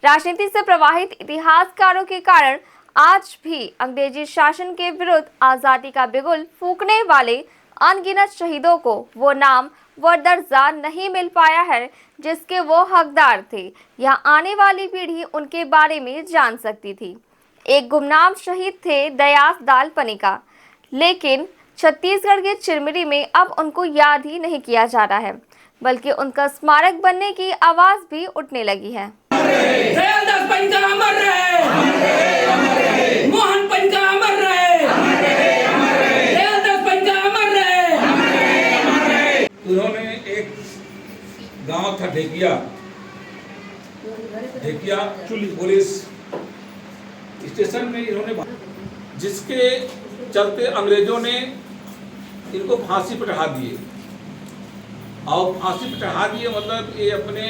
राजनीति से प्रवाहित इतिहासकारों के कारण आज भी अंग्रेजी शासन के विरुद्ध आजादी का बिगुल फूंकने वाले अनगिनत शहीदों को वो नाम व दर्जा नहीं मिल पाया है जिसके वो हकदार थे। यहाँ आने वाली पीढ़ी उनके बारे में जान सकती थी। एक गुमनाम शहीद थे दयाल दास पनिका, लेकिन छत्तीसगढ़ के चिरमिरी में अब उनको याद ही नहीं किया जा रहा है, बल्कि उनका स्मारक बनने की आवाज भी उठने लगी है। दयाल दास पनिका अमर रहे, मोहन पनिका अमर रहे, दयाल दास पनिका अमर रहे। उन्होंने एक गांव था ढेकिया पुलिस स्टेशन में इन्होंने, जिसके चलते अंग्रेजों ने इनको फांसी पर चढ़ा दिए। और फांसी पर चढ़ा दिए मतलब ये अपने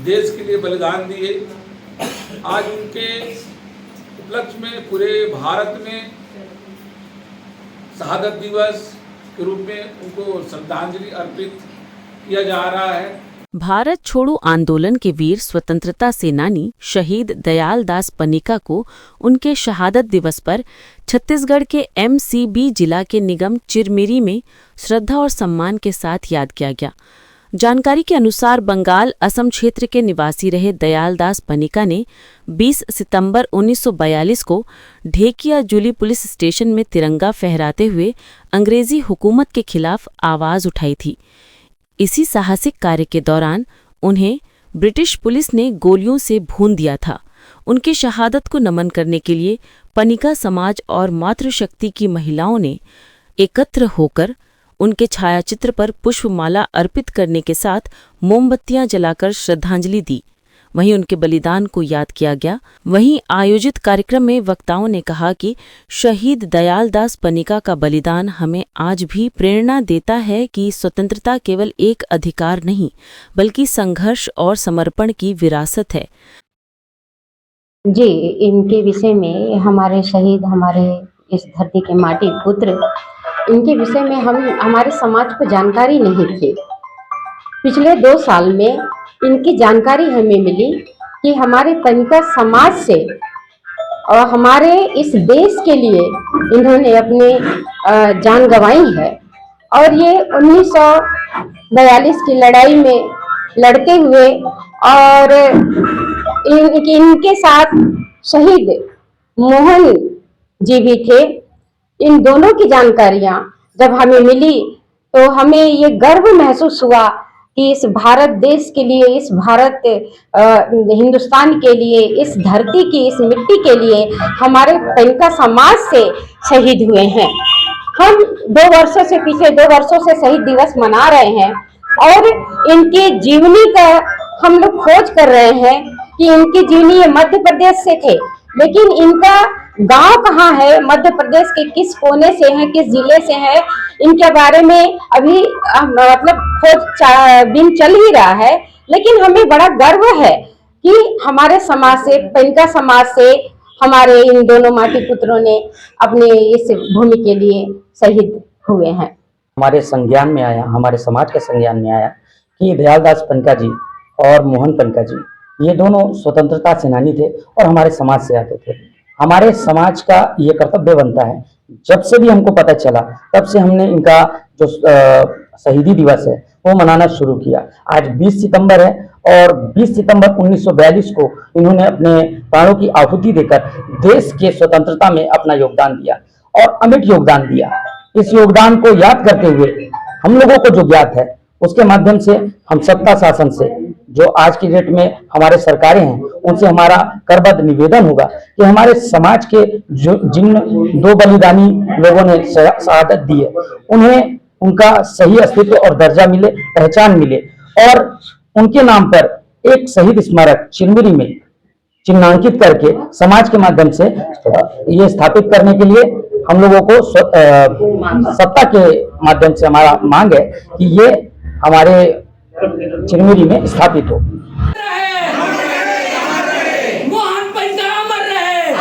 देश के लिए बलिदान दिए। आज उनके उपलक्ष्य में पूरे भारत में शहादत दिवस के रूप में उनको श्रद्धांजलि अर्पित किया जा रहा है। भारत छोड़ो आंदोलन के वीर स्वतंत्रता सेनानी शहीद दयाल दास पनिका को उनके शहादत दिवस पर छत्तीसगढ़ के MCB जिला के निगम चिरमिरी में श्रद्धा और सम्मान के साथ याद किया गया। जानकारी के अनुसार बंगाल असम क्षेत्र के निवासी रहे दयाल दास पनिका ने 20 सितंबर 1942 को ढेकिया जुली पुलिस स्टेशन में तिरंगा फहराते हुए अंग्रेजी हुकूमत के खिलाफ आवाज उठाई थी। इसी साहसिक कार्य के दौरान उन्हें ब्रिटिश पुलिस ने गोलियों से भून दिया था। उनकी शहादत को नमन करने के लिए पनिका समाज और मातृशक्ति की महिलाओं ने एकत्र होकर उनके छायाचित्र पर पुष्पमाला अर्पित करने के साथ मोमबत्तियां जलाकर श्रद्धांजलि दी। वहीं उनके बलिदान को याद किया गया। वहीं आयोजित कार्यक्रम में वक्ताओं ने कहा कि शहीद दयाल दास पनिका का बलिदान हमें आज भी प्रेरणा देता है कि स्वतंत्रता केवल एक अधिकार नहीं, बल्कि संघर्ष और समर्पण की विरासत है। जी, इनके विषय में हमारे शहीद, हमारे इस धरती के माटी पुत्र, इनके विषय में हमारे समाज को जानकारी नहीं थी। पिछले 2 साल में इनकी जानकारी हमें मिली कि हमारे पनिका समाज से और हमारे इस देश के लिए इन्होंने अपने जान गंवाई है। और ये 1942 की लड़ाई में लड़ते हुए और इनके साथ शहीद मोहन जी भी थे। इन दोनों की जानकारियां जब हमें मिली तो हमें ये गर्व महसूस हुआ कि इस भारत देश के लिए, इस भारत हिंदुस्तान के लिए, इस धरती की, इस मिट्टी के लिए हमारे पनिका समाज से शहीद हुए हैं। हम 2 वर्षों से, पिछले 2 वर्षों से शहीद दिवस मना रहे हैं और इनकी जीवनी का हम लोग खोज कर रहे हैं कि इनकी जीवनी ये मध्य प्रदेश से थे, लेकिन इनका गांव कहाँ है, मध्य प्रदेश के किस कोने से है, किस जिले से है, इनके बारे में अभी मतलब खोज दिन चल ही रहा है। लेकिन हमें बड़ा गर्व है कि हमारे समाज से, पनिका समाज से हमारे इन दोनों माटी पुत्रों ने अपने इस भूमि के लिए शहीद हुए हैं। हमारे संज्ञान में आया, हमारे समाज के संज्ञान में आया कि दयाल दास पनिका जी और मोहन पनिका जी ये दोनों स्वतंत्रता सेनानी थे और हमारे समाज से आते थे। हमारे समाज का ये कर्तव्य बनता है, जब से भी हमको पता चला तब से हमने इनका जो शहीदी दिवस है वो मनाना शुरू किया। आज 20 सितंबर है और 20 सितंबर 1942 को इन्होंने अपने प्राणों की आहुति देकर देश के स्वतंत्रता में अपना योगदान दिया और अमिट योगदान दिया। इस योगदान को याद करते हुए हम लोगों को जो ज्ञात है उसके माध्यम से हम सत्ता शासन से, जो आज की डेट में हमारे सरकारें हैं, उनसे हमारा करबद्ध निवेदन होगा कि हमारे समाज के जिन 2 बलिदानी लोगों ने शहादत दी है उन्हें उनका सही अस्तित्व और दर्जा मिले, पहचान मिले और उनके नाम पर एक शहीद स्मारक चिरमिरी में चिन्हांकित करके समाज के माध्यम से ये स्थापित करने के लिए हम लोगों को सत्ता के माध्यम से हमारा मांग है कि ये हमारे चिरमिरी में स्थापित हो। मोहन पनिका अमर रहे,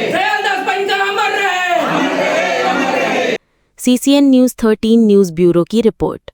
दयाल दास पनिका अमर रहे। CCN News 13 न्यूज ब्यूरो की रिपोर्ट।